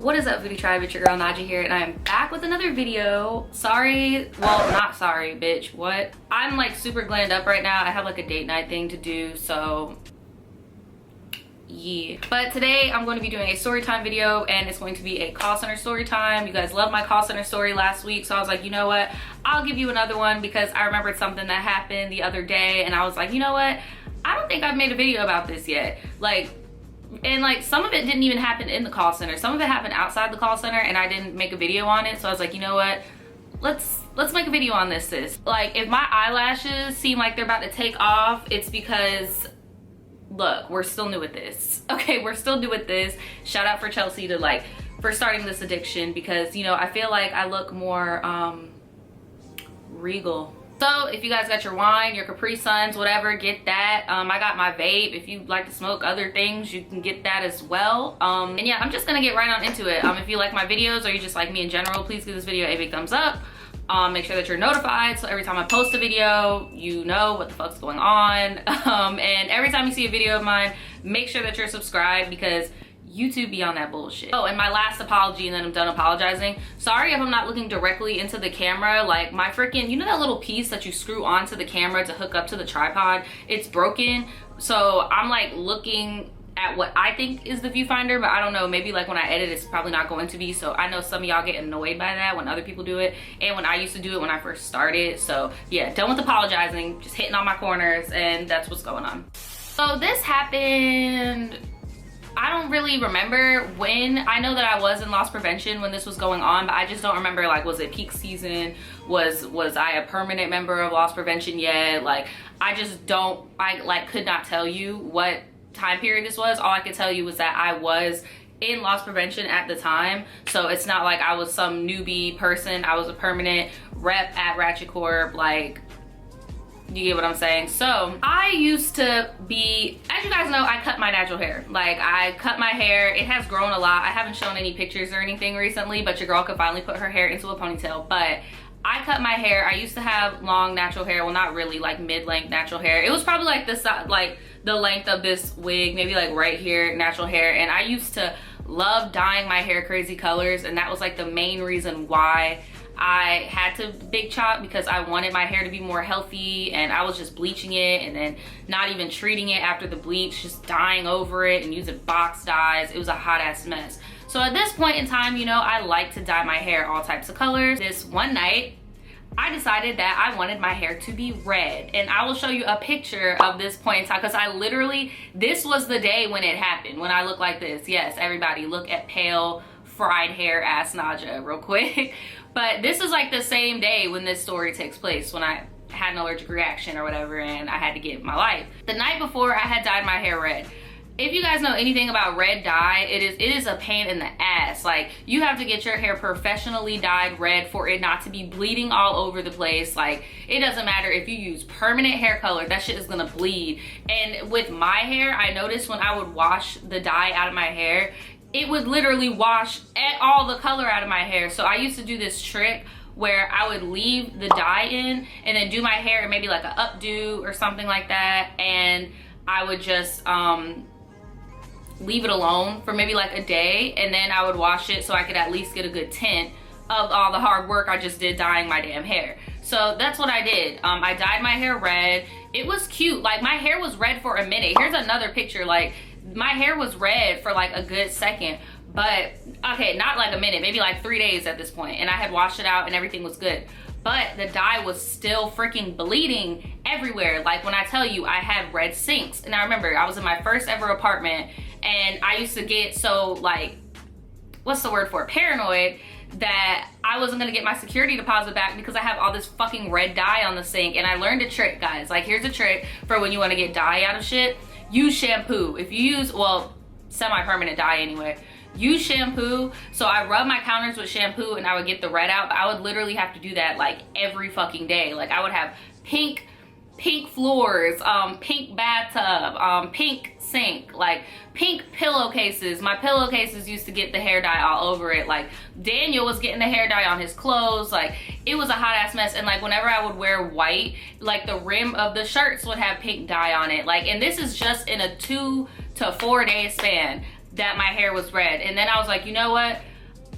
What is up, Foodie Tribe? It's your girl Naja here, and I'm back with another video. Sorry, well, not sorry, bitch. What? I'm like super glammed up right now. I have like a date night thing to do, so yeah. But today I'm going to be doing a story time video, and it's going to be a call center story time. You guys loved my call center story last week, so I was like, you know what? I'll give you another one because I remembered something that happened the other day, and I was like, you know what? I don't think I've made a video about this yet. And some of it didn't even happen in the call center. Some of it happened outside the call center and I didn't make a video on it. So I was like, you know what? Let's make a video on this, sis. Like, if my eyelashes seem like they're about to take off, it's because, look, we're still new at this. Okay, we're still new at this. Shout out for Chelsea for starting this addiction because, you know, I feel like I look more regal. So if you guys got your wine, your Capri Suns, whatever, get that. I got my vape. If you like to smoke other things, you can get that as well. And yeah, I'm just gonna get right on into it. If you like my videos or you just like me in general, please give this video a big thumbs up. Make sure that you're notified so every time I post a video, you know what the fuck's going on. And every time you see a video of mine, make sure that you're subscribed because YouTube be on that bullshit. Oh, and my last apology, and then I'm done apologizing. Sorry if I'm not looking directly into the camera. Like, my freaking, you know that little piece that you screw onto the camera to hook up to the tripod? It's broken. So I'm like looking at what I think is the viewfinder, but I don't know, maybe like when I edit it's probably not going to be. So I know some of y'all get annoyed by that when other people do it, and when I used to do it when I first started. So yeah, done with apologizing, just hitting on my corners, and that's what's going on. So this happened, I don't really remember when. I know that I was in loss prevention when this was going on, but I just don't remember, like, was it peak season? Was I a permanent member of loss prevention yet? Like, I just don't, I could not tell you what time period this was. All I could tell you was that I was in loss prevention at the time. So it's not like I was some newbie person. I was a permanent rep at Ratchet Corp. Like, you get what I'm saying? So I used to be, as you guys know, I cut my natural hair. Like, I cut my hair. It has grown a lot. I haven't shown any pictures or anything recently, but your girl could finally put her hair into a ponytail. But I cut my hair. I used to have long natural hair. Well, not really, like mid-length natural hair. It was probably like this, like the length of this wig, maybe like right here, natural hair. And I used to love dyeing my hair crazy colors, and that was like the main reason why I had to big chop, because I wanted my hair to be more healthy, and I was just bleaching it and then not even treating it after the bleach, just dyeing over it and using box dyes. It was a hot ass mess. So at this point in time, you know, I like to dye my hair all types of colors. This one night, I decided that I wanted my hair to be red, and I will show you a picture of this point in time because I literally, this was the day when it happened, when I look like this. Yes, everybody, look at pale, fried hair ass Naja real quick. But this is like the same day when this story takes place, when I had an allergic reaction or whatever and I had to get my life. The night before, I had dyed my hair red. If you guys know anything about red dye, it is a pain in the ass. Like, you have to get your hair professionally dyed red for it not to be bleeding all over the place. Like, it doesn't matter if you use permanent hair color, that shit is gonna bleed. And with my hair, I noticed when I would wash the dye out of my hair, it would literally wash all the color out of my hair. So I used to do this trick where I would leave the dye in and then do my hair in maybe like an updo or something like that, and I would just leave it alone for maybe like a day, and then I would wash it so I could at least get a good tint of all the hard work I just did dyeing my damn hair. So that's what I did. I dyed my hair red. It was cute. Like, my hair was red for a minute. Here's another picture. Like, my hair was red for like a good second, but okay, not like a minute, maybe like 3 days at this point, and I had washed it out and everything was good, but the dye was still freaking bleeding everywhere. Like, when I tell you, I had red sinks. And I remember I was in my first ever apartment, and I used to get so, like, what's the word for it, paranoid, that I wasn't gonna get my security deposit back because I have all this fucking red dye on the sink. And I learned a trick, guys. Like, here's a trick for when you want to get dye out of shit. Use shampoo. If you use, well, semi-permanent dye anyway, use shampoo. So I rub my counters with shampoo and I would get the red out, but I would literally have to do that like every fucking day. Like, I would have pink floors, pink bathtub, pink sink, like pink pillowcases. My pillowcases used to get the hair dye all over it. Like, Daniel was getting the hair dye on his clothes. Like, it was a hot ass mess. And like, whenever I would wear white, like the rim of the shirts would have pink dye on it. Like, and this is just in a 2 to 4 day span that my hair was red. And then I was like, you know what?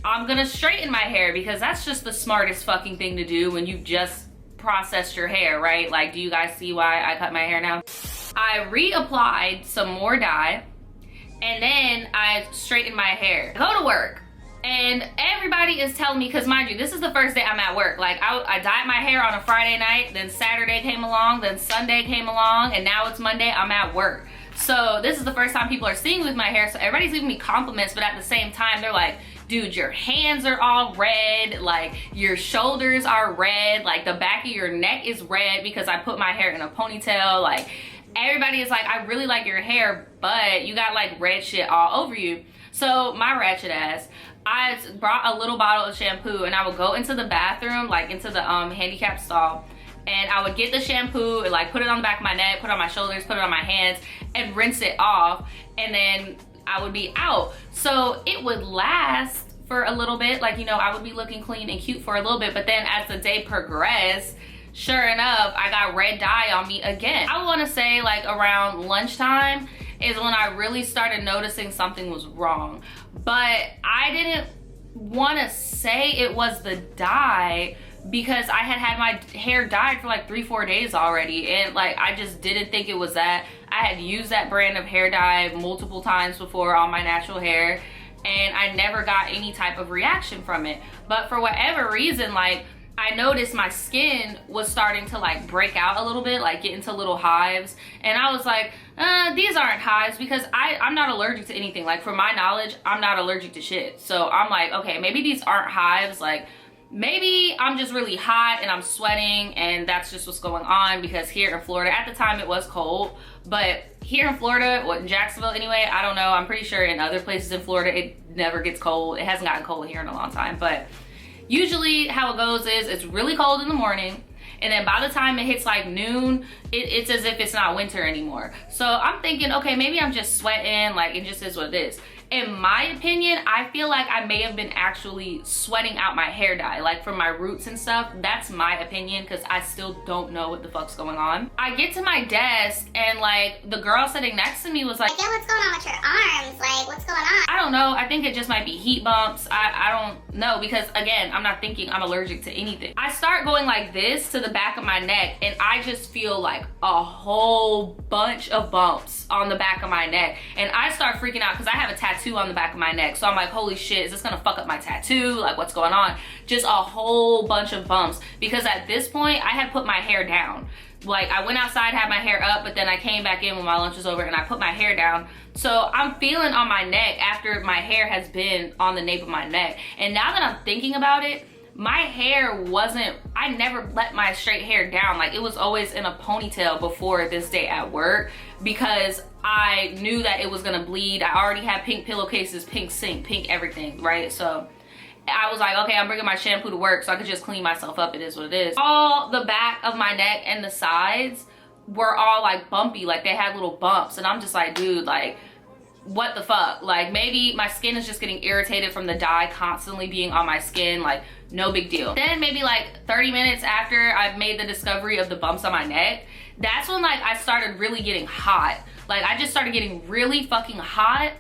I'm gonna straighten my hair because that's just the smartest fucking thing to do when you've just processed your hair, right? Like, do you guys see why I cut my hair now? I reapplied some more dye and then I straightened my hair. Go to work and everybody is telling me, because mind you, this is the first day I'm at work. Like, I dyed my hair on a Friday night, then Saturday came along, then Sunday came along, and now it's Monday, I'm at work. So this is the first time people are seeing me with my hair, so everybody's giving me compliments, but at the same time, they're like, dude, your hands are all red, like your shoulders are red, like the back of your neck is red because I put my hair in a ponytail. Like, everybody is like, I really like your hair, but you got like red shit all over you. So my ratchet ass, I brought a little bottle of shampoo and I would go into the bathroom, like into the handicap stall, and I would get the shampoo and like put it on the back of my neck, put it on my shoulders, put it on my hands, and rinse it off, and then I would be out. So it would last for a little bit, like, you know, I would be looking clean and cute for a little bit, but then as the day progressed, sure enough, I got red dye on me again. I want to say like around lunchtime is when I really started noticing something was wrong, but I didn't want to say it was the dye because I had my hair dyed for like 3-4 days already, and like I just didn't think it was that. I had used that brand of hair dye multiple times before on my natural hair and I never got any type of reaction from it. But for whatever reason, like, I noticed my skin was starting to like break out a little bit, like get into little hives, and I was like, these aren't hives, because I'm not allergic to anything. Like, from my knowledge, I'm not allergic to shit. So I'm like, okay, maybe these aren't hives, like maybe I'm just really hot and I'm sweating and that's just what's going on, because here in Florida, at the time it was cold, but here in Florida, in Jacksonville anyway, I don't know, I'm pretty sure in other places in Florida it never gets cold. It hasn't gotten cold here in a long time, but usually how it goes is it's really cold in the morning, and then by the time it hits like noon, it's as if it's not winter anymore. So I'm thinking, okay, maybe I'm just sweating, like it just is what it is. In my opinion, I feel like I may have been actually sweating out my hair dye, like from my roots and stuff. That's my opinion, because I still don't know what the fuck's going on. I get to my desk and like the girl sitting next to me was like, yeah, what's going on with your arms? Like, what's going on? I don't know. I think it just might be heat bumps. I don't know, because again, I'm not thinking I'm allergic to anything. I start going like this to the back of my neck and I just feel like a whole bunch of bumps on the back of my neck. And I start freaking out because I have a tattoo on the back of my neck. So I'm like, holy shit, is this gonna fuck up my tattoo? Like, what's going on? Just a whole bunch of bumps, because at this point I had put my hair down. Like, I went outside, had my hair up, but then I came back in when my lunch was over and I put my hair down. So I'm feeling on my neck after my hair has been on the nape of my neck. And now that I'm thinking about it, my hair wasn't, I never let my straight hair down. Like, it was always in a ponytail before this day at work, because I knew that it was gonna bleed. I already had pink pillowcases, pink sink, pink everything, right? So I was like, okay, I'm bringing my shampoo to work so I could just clean myself up. It is what it is. All the back of my neck and the sides were all like bumpy, like they had little bumps, and I'm just like, dude, like, what the fuck? Like, maybe my skin is just getting irritated from the dye constantly being on my skin. Like, no big deal. Then maybe like 30 minutes after I've made the discovery of the bumps on my neck, that's when like I started really getting hot. Like, I just started getting really fucking hot,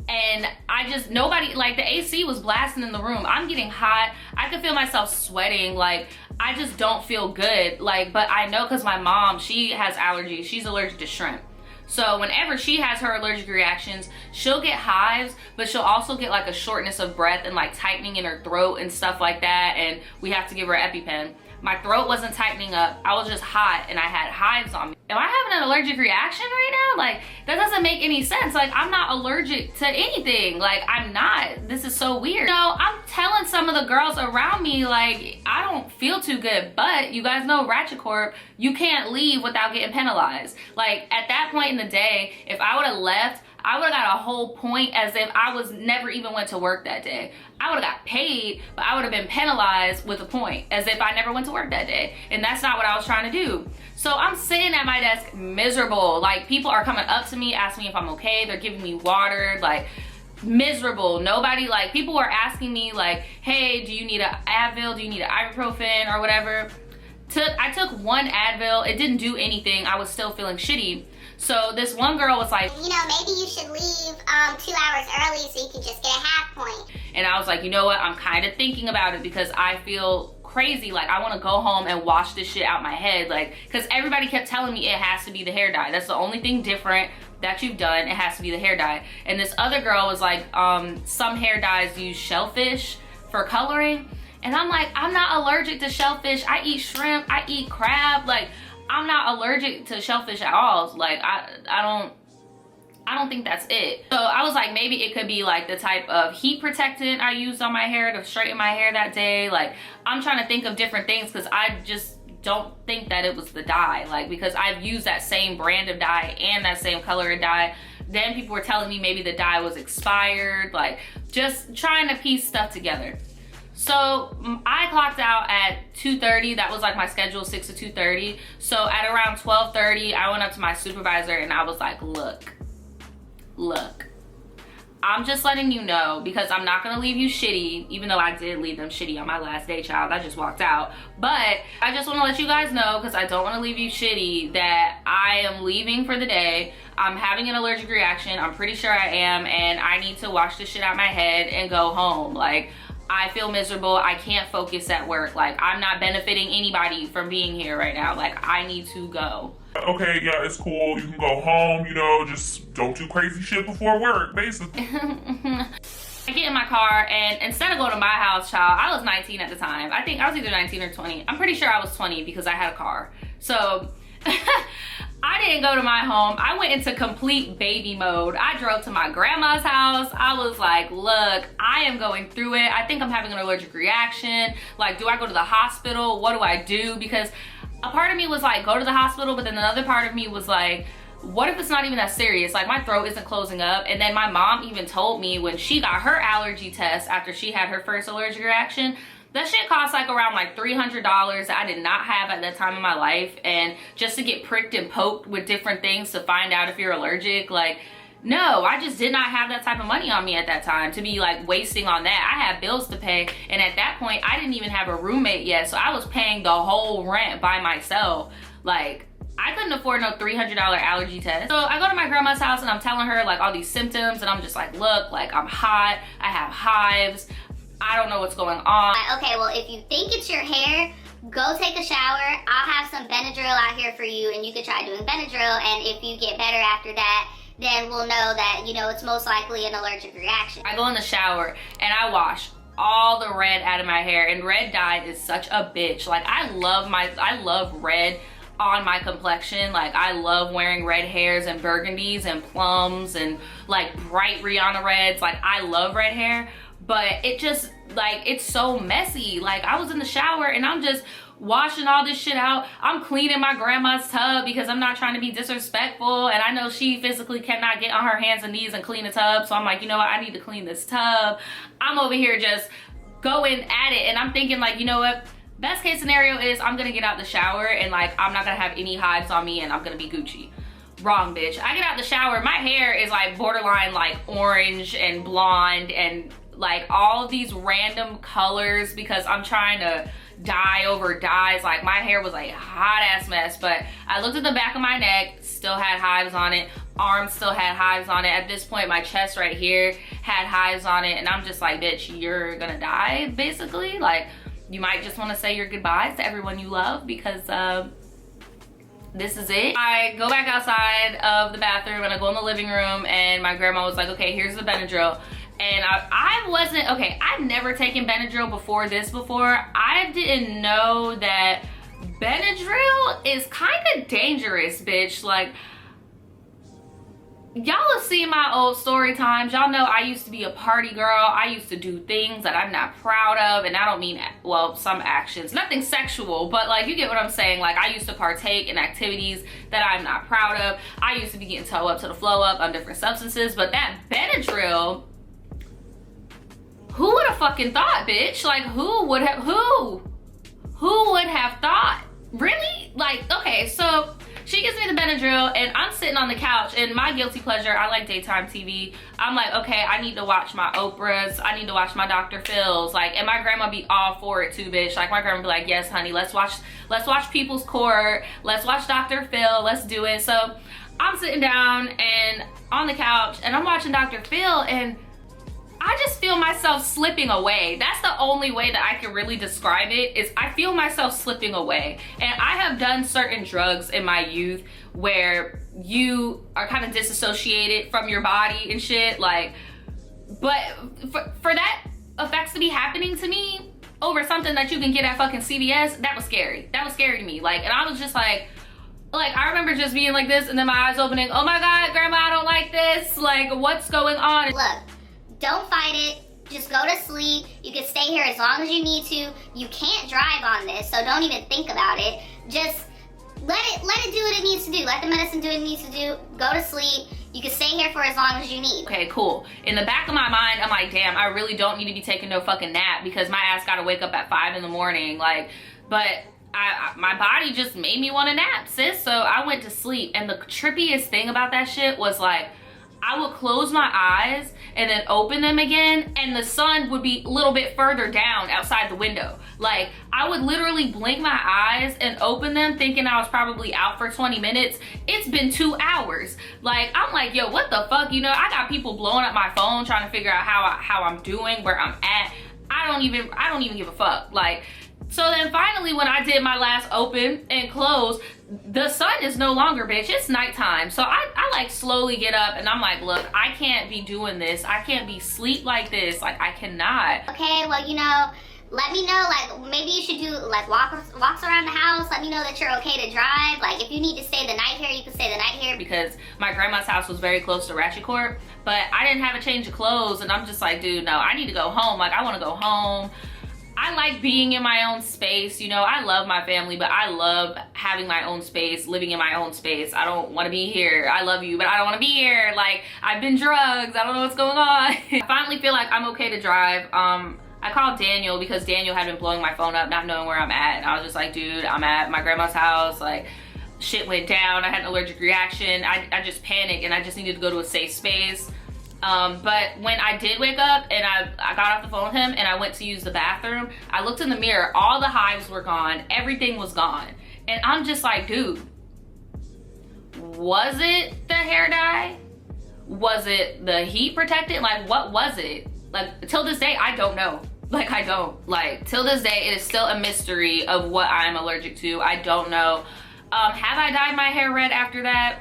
and I just, nobody, like the AC was blasting in the room. I'm getting hot. I could feel myself sweating. Like, I just don't feel good. Like, but I know, because my mom, she has allergies. She's allergic to shrimp. So whenever she has her allergic reactions, she'll get hives, but she'll also get like a shortness of breath and like tightening in her throat and stuff like that, and we have to give her EpiPen. My throat wasn't tightening up. I was just hot and I had hives on me. Am I having an allergic reaction right now? Like, that doesn't make any sense. Like, I'm not allergic to anything. Like, I'm not. This is so weird. So I'm telling some of the girls around me, like, I don't feel too good, but you guys know Ratchet Corp, you can't leave without getting penalized. Like, at that point in the day, if I would have left, I would have got a whole point as if I was never even went to work that day. I would have got paid, but I would have been penalized with a point as if I never went to work that day. And that's not what I was trying to do. So I'm sitting at my desk miserable. Like, people are coming up to me, asking me if I'm okay. They're giving me water, like, miserable. Nobody, like, people were asking me like, hey, do you need an Advil? Do you need an ibuprofen or whatever? I took one Advil. It didn't do anything. I was still feeling shitty. So this one girl was like, you know, maybe you should leave 2 hours early so you can just get a half point. and I was like, you know what, I'm kind of thinking about it because I feel crazy. Like, I want to go home and wash this shit out my head, like, because everybody kept telling me it has to be the hair dye. That's the only thing different that you've done. It has to be the hair dye. And this other girl was like, some hair dyes use shellfish for coloring, and I'm like, I'm not allergic to shellfish. I eat shrimp, I eat crab. Like, I'm not allergic to shellfish at all. Like, I don't think that's it. So I was like, maybe it could be like the type of heat protectant I used on my hair to straighten my hair that day. Like, I'm trying to think of different things because I just don't think that it was the dye. Like, because I've used that same brand of dye and that same color of dye. Then people were telling me maybe the dye was expired. Like, just trying to piece stuff together. So I clocked out at 2:30. That was like my schedule, 6 to 2:30. So at around 12:30, I went up to my supervisor and I was like, look, I'm just letting you know, because I'm not gonna leave you shitty, even though I did leave them shitty on my last day, child. I just walked out. But I just wanna let you guys know, because I don't wanna leave you shitty, that I am leaving for the day. I'm having an allergic reaction. I'm pretty sure I am, and I need to wash this shit out my head and go home. Like, I feel miserable. I can't focus at work. Like, I'm not benefiting anybody from being here right now. Like, I need to go. Okay, yeah, it's cool. You can go home, you know, just don't do crazy shit before work, basically. I get in my car, and instead of going to my house, child, I was 19 at the time. I think I was either 19 or 20. I'm pretty sure I was 20 because I had a car. So I didn't go to my home. I went into complete baby mode. I drove to my grandma's house. I was like, look, I am going through it. I think I'm having an allergic reaction. Like, do I go to the hospital? What do I do? Because a part of me was like, go to the hospital, but then another part of me was like, what if it's not even that serious? Like, my throat isn't closing up. And then my mom even told me when she got her allergy test after she had her first allergic reaction, that shit cost like around like $300 that I did not have at that time in my life. And just to get pricked and poked with different things to find out if you're allergic, like, no, I just did not have that type of money on me at that time to be like wasting on that. I had bills to pay, and at that point I didn't even have a roommate yet, so I was paying the whole rent by myself. Like, I couldn't afford no $300 allergy test. So I go to my grandma's house and I'm telling her like all these symptoms, and I'm just like, look, like, I'm hot, I have hives, I don't know what's going on. Okay, well, if you think it's your hair, go take a shower. I'll have some Benadryl out here for you, and you can try doing Benadryl, and if you get better after that, then we'll know that, you know, it's most likely an allergic reaction. I go in the shower and I wash all the red out of my hair, and red dye is such a bitch. Like, I love red on my complexion. Like, I love wearing red hairs and burgundies and plums and like bright Rihanna reds. Like, I love red hair, but it just, like, it's so messy. Like, I was in the shower and I'm just washing all this shit out. I'm cleaning my grandma's tub because I'm not trying to be disrespectful, and I know she physically cannot get on her hands and knees and clean the tub, so I'm like, you know what, I need to clean this tub. I'm over here just going at it, and I'm thinking like, you know what, best case scenario is I'm gonna get out the shower and like I'm not gonna have any hives on me and I'm gonna be Gucci. Wrong, bitch. I get out the shower, my hair is like borderline like orange and blonde and like all of these random colors because I'm trying to dye over dyes. Like, my hair was like a hot ass mess. But I looked at the back of my neck, still had hives on it. Arms still had hives on it. At this point, my chest right here had hives on it, and I'm just like, bitch, you're gonna die, basically. Like, you might just want to say your goodbyes to everyone you love, because this is it. I go back outside of the bathroom and I go in the living room, and my grandma was like, okay, here's the Benadryl. And I wasn't, okay, I've never taken Benadryl before. I didn't know that Benadryl is kind of dangerous, bitch. Like, y'all have seen my old story times. Y'all know I used to be a party girl. I used to do things that I'm not proud of, and I don't mean, well, some actions, nothing sexual, but like, you get what I'm saying. Like, I used to partake in activities that I'm not proud of. I used to be getting toe up to the flow up on different substances, but that Benadryl, who would have fucking thought, bitch? Like, who would have thought? Really? Like, okay, so she gives me the Benadryl and I'm sitting on the couch, and my guilty pleasure, I like daytime TV. I'm like, okay, I need to watch my Oprahs. I need to watch my Dr. Phil's. Like, and my grandma be all for it too, bitch. Like, my grandma be like, yes, honey, let's watch People's Court. Let's watch Dr. Phil. Let's do it. So I'm sitting down and on the couch and I'm watching Dr. Phil, and I just feel myself slipping away. That's the only way that I can really describe it, is I feel myself slipping away. And I have done certain drugs in my youth where you are kind of disassociated from your body and shit, like, but for that effects to be happening to me over something that you can get at fucking CVS, that was scary. That was scary to me. Like, and I was just like I remember just being like this and then my eyes opening, oh my God, grandma, I don't like this. Like, what's going on? Look, don't fight it. Just go to sleep. You can stay here as long as you need to. You can't drive on this, so don't even think about it. Just let it do what it needs to do. Let the medicine do what it needs to do. Go to sleep. You can stay here for as long as you need. Okay, cool. In the back of my mind, I'm like, damn, I really don't need to be taking no fucking nap because my ass gotta wake up at 5 in the morning. Like, but my body just made me want to nap, sis. So I went to sleep. And the trippiest thing about that shit was like, I would close my eyes and then open them again, and the sun would be a little bit further down outside the window. Like, I would literally blink my eyes and open them thinking I was probably out for 20 minutes. It's been 2 hours. Like, I'm like, yo, what the fuck? You know, I got people blowing up my phone trying to figure out how I'm doing, where I'm at. I don't even give a fuck. Like, so then finally when I did my last open and close, the sun is no longer, bitch. It's nighttime. So I like slowly get up and I'm like, look, I can't be doing this. I can't be sleep like this. Like, I cannot. Okay, well, you know, let me know, like, maybe you should do, like, walks around the house. Let me know that you're okay to drive. Like, if you need to stay the night here, you can stay the night here. Because my grandma's house was very close to Ratchet Court, but I didn't have a change of clothes, and I'm just like, dude, no, I need to go home. Like, I want to go home. I like being in my own space. You know, I love my family, but I love having my own space, living in my own space. I don't want to be here. I love you, but I don't want to be here. Like, I've been drugged. I don't know what's going on. I finally feel like I'm okay to drive. I called Daniel because Daniel had been blowing my phone up, not knowing where I'm at. And I was just like, dude, I'm at my grandma's house. Like, shit went down. I had an allergic reaction. I just panicked and I just needed to go to a safe space. But when I did wake up and I got off the phone with him and I went to use the bathroom, I looked in the mirror, all the hives were gone, everything was gone. And I'm just like, dude, was it the hair dye? Was it the heat protectant? Like, what was it? Like, till this day, I don't know. Like, I don't. Like, till this day, it is still a mystery of what I'm allergic to. I don't know. Have I dyed my hair red after that?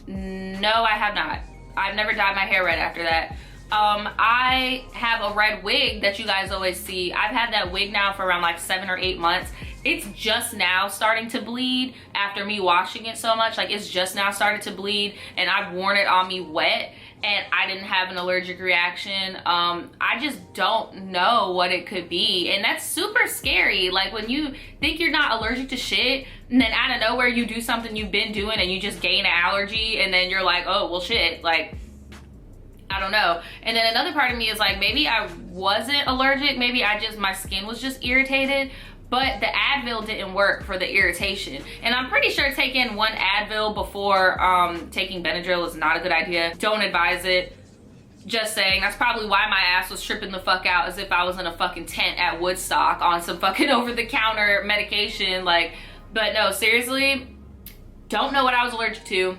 No, I have not. I've never dyed my hair red after that. I have a red wig that you guys always see. I've had that wig now for around like 7 or 8 months. It's just now starting to bleed after me washing it so much. Like, it's just now started to bleed, and I've worn it on me wet and I didn't have an allergic reaction. I just don't know what it could be, and that's super scary. Like, when you think you're not allergic to shit and then out of nowhere you do something you've been doing and you just gain an allergy, and then you're like, oh well, shit, like, I don't know. And then another part of me is like, maybe I wasn't allergic, maybe my skin was just irritated, but the Advil didn't work for the irritation. And I'm pretty sure taking 1 Advil before taking Benadryl is not a good idea. Don't advise it. Just saying, that's probably why my ass was tripping the fuck out, as if I was in a fucking tent at Woodstock on some fucking over-the-counter medication. Like, but no, seriously, don't know what I was allergic to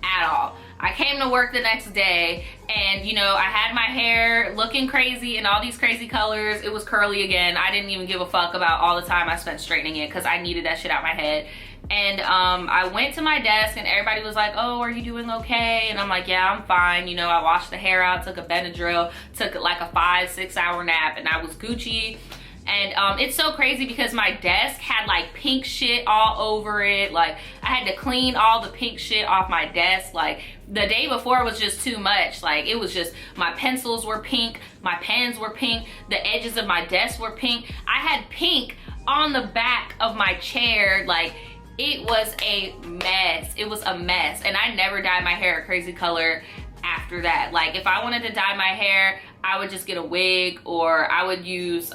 at all. I came to work the next day and, you know, I had my hair looking crazy in all these crazy colors. It was curly again. I didn't even give a fuck about all the time I spent straightening it because I needed that shit out my head. And I went to my desk and everybody was like, oh, are you doing okay? And I'm like, yeah, I'm fine. You know, I washed the hair out, took a Benadryl, took like a 5-6 hour nap, and I was Gucci. And it's so crazy because my desk had like pink shit all over it. Like, I had to clean all the pink shit off my desk. Like, the day before was just too much. Like, it was just, my pencils were pink, my pens were pink, the edges of my desk were pink. I had pink on the back of my chair. Like, it was a mess. It was a mess. And I never dyed my hair a crazy color after that. Like, if I wanted to dye my hair, I would just get a wig, or I would use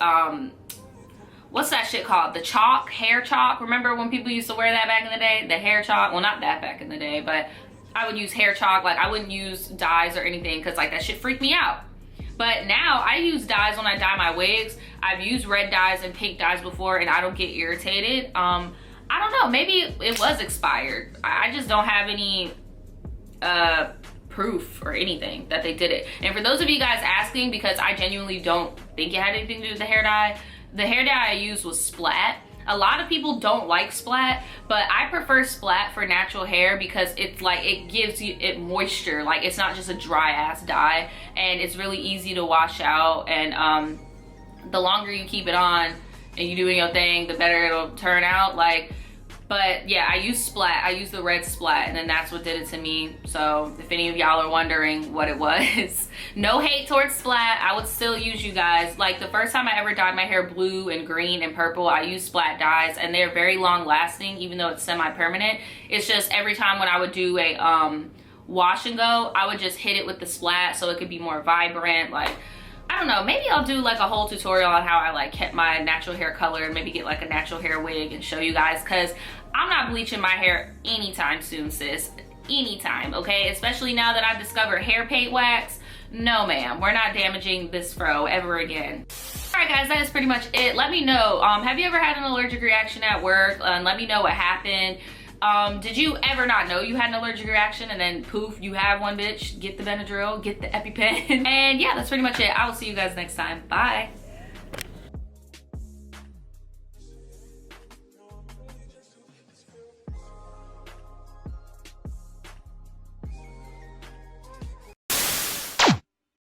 what's that shit called? The chalk, hair chalk. Remember when people used to wear that back in the day? The hair chalk. Well, not that back in the day, but I would use hair chalk. Like, I wouldn't use dyes or anything because, like, that shit freaked me out. But now I use dyes when I dye my wigs. I've used red dyes and pink dyes before and I don't get irritated. I don't know, maybe it was expired. I just don't have any proof or anything that they did it. And for those of you guys asking, because I genuinely don't think it had anything to do with the hair dye I used was Splat. A lot of people don't like Splat, but I prefer Splat for natural hair because it's like, it gives you it moisture. Like, it's not just a dry ass dye, and it's really easy to wash out. And the longer you keep it on and you doing your thing, the better it'll turn out. Like, but yeah, I use Splat. I use the red Splat, and then that's what did it to me. So if any of y'all are wondering what it was, no hate towards Splat. I would still use you guys. Like, the first time I ever dyed my hair blue and green and purple, I used Splat dyes, and they're very long lasting, even though it's semi-permanent. It's just every time when I would do a wash and go, I would just hit it with the Splat so it could be more vibrant. Like, I don't know, maybe I'll do like a whole tutorial on how I like kept my natural hair color, and maybe get like a natural hair wig and show you guys, because I'm not bleaching my hair anytime soon, sis. Anytime, okay? Especially now that I've discovered hair paint wax. No, ma'am, we're not damaging this fro ever again. All right, guys, that is pretty much it. Let me know, have you ever had an allergic reaction at work? Let me know what happened. Did you ever not know you had an allergic reaction and then poof, you have one, bitch? Get the Benadryl, get the EpiPen. And yeah, that's pretty much it. I will see you guys next time. Bye.